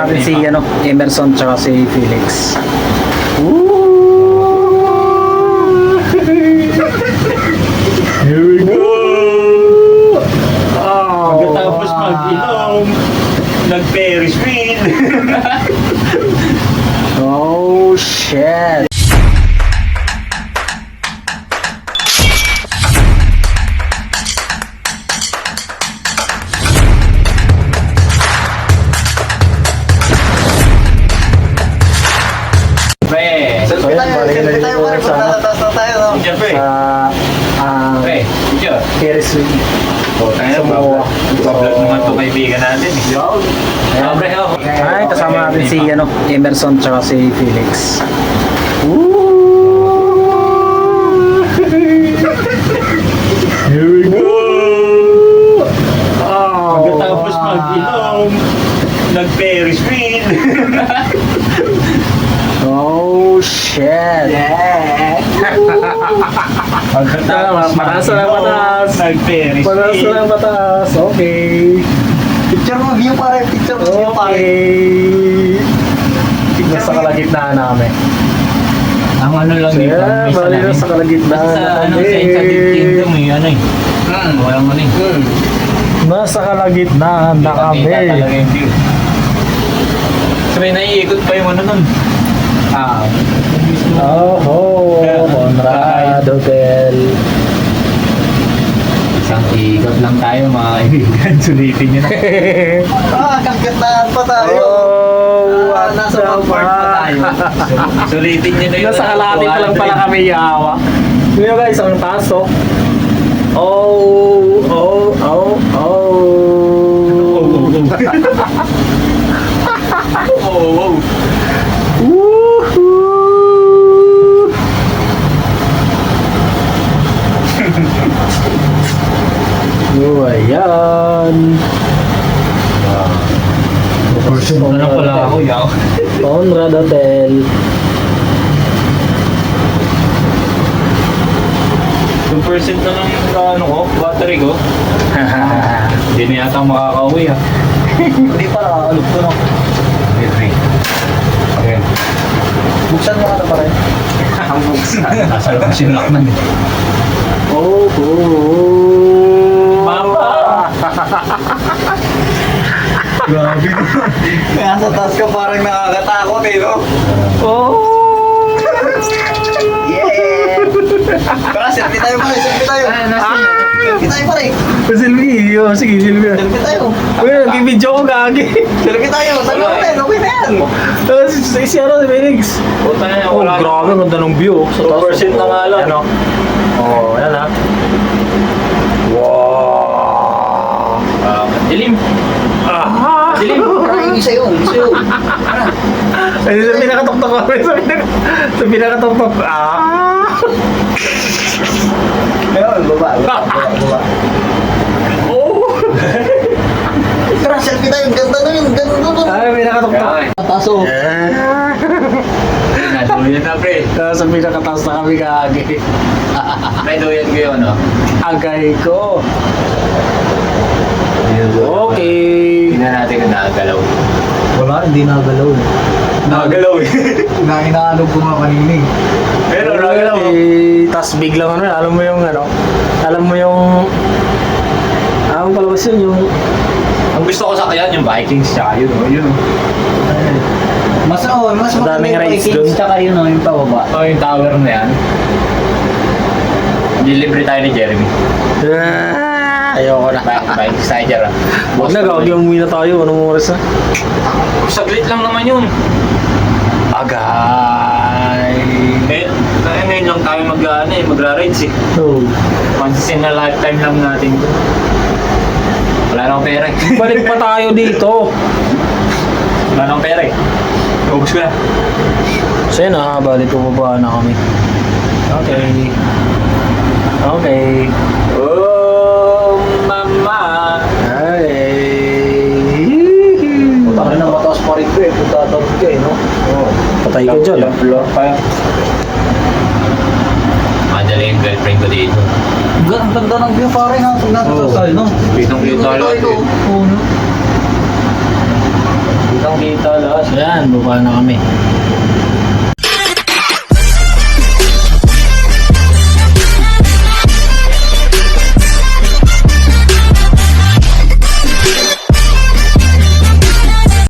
natin si Emerson tsaka si Felix. Here we go! Oh, Pagkatapos mag-inom, nag-Ferris wheel. oh shit! Pre! So, yun, balik na dito sa Teacher, pre! Pre! Teacher! Ferris wheel. Tayo, So, bablog naman itong kaibigan natin. Ayan, pre, oh. Ay, kasama natin si Emerson tsaka si Felix. Here we go! Oh, Pagkatapos mag-inom, nag-Ferris wheel. oh shit! Yeah! Pagkatapos Pataas na lang, pataas. nag-Ferris Pataas wheel. lang pataas. Okay. Picture mo, view pare, picture mo, view pare. Okay. Nasa kalagitnaan namin. Ang ano lang So, dito, yeah, misa bali namin. nasa kalagitnaan Basta na ano, kami. sa Enchanted Kingdom eh, ano eh. Walang ano eh. Nasa kalagitnaan na kami. Kita talaga yung view. Sabi, naiikot pa yung ano nun. Oh, Conrad Hotel. Isang ikot lang tayo mga kaibigan. Sulitin nyo na. Kagandaan pa tayo. Oh, what nasa the bang part pa tayo. Sulitin nyo na yun. Nasa kalahati pa lang pala kami yawa. Yun yung guys, ang taas oh. Oh, oh, oh, oh. Oo. Woohoo! Oh, ayan. Ano na pala ako, yaw. Conrad Hotel. 2% na lang yung ano ko, battery ko. Hindi na yata makakauwi ah. Hindi pa nakakalog ko, no? Battery. Okay. Buksan mo ka na pare. Ang buksan. Nasa lang sinakman eh. Oh, oh. Mama! Grabe ko. Kaya sa taas ka parang nakakatakot eh, no? Oh. Yeah! Tara, selfie tayo pare, selfie tayo. Selfie tayo pare. Silvi, oh, sige, Silvi. Selfie tayo. Uy, nag-video ko gagi. Selfie tayo. Sabi ko tayo, okay na yan. Si ano, si Felix. Puta na Oh, wala. grabe, ang ganda ng view. Sa taas. 2% na nga lang. Ano? Oh, yan ha. Wow. Dilim. Ah! Dilim. Parang isa yun, isa yun. Ay, sa pinakatok-tok ko. Sa pinakatok-tok. Ah! Ayun, baba. Oh! Tara, selfie tayo. Ganda na yun, ganda na. Ay, pinakatok-tok. Taso. Naduyan na pre. Sa pinakataas na kami gagi. Naduyan ko yun, no? Agay ko. Okay. Tingnan natin kung nakagalaw. Wala, hindi nagalaw. Nakagalaw eh. Inaanong ko nga kanina eh. Pero nakagalaw. Eh, tas biglang ano, alam mo yung ang palabas yun, yung Ang gusto ko sa kaya yung Vikings tsaka yun, no? Yun, no? Mas daming maganda yung rides Vikings, dun. Tsaka yun, yung pababa. Oh, yung tower na yan. Dilibre tayo ni Jeremy. ayoko na. Vikings tayo dyan, ah. Huwag na, gawag yung uwi na tayo. Anong oras na? Saglit lang naman yun. Agay. Ngayon lang tayo magra-rides eh. Oh. Once in a lifetime lang natin to. Wala na akong pera eh. Balik pa tayo dito. Wala na akong pera eh. Ubus ko na. So yun balik bumaba na kami. Okay. Okay. Oh, mama. Ay. Parang na mataas pa rin ko eh. Putatawag ka eh, no? Oh. Patay ka dyan. Madala yung girlfriend ko dito. Ang ganda ng view pare ha. Pag nasa tayo, no? Pitong-pito Dito, lang. ito. Oo, no? Kita mo kitang kita lahat. So yan, baba na kami.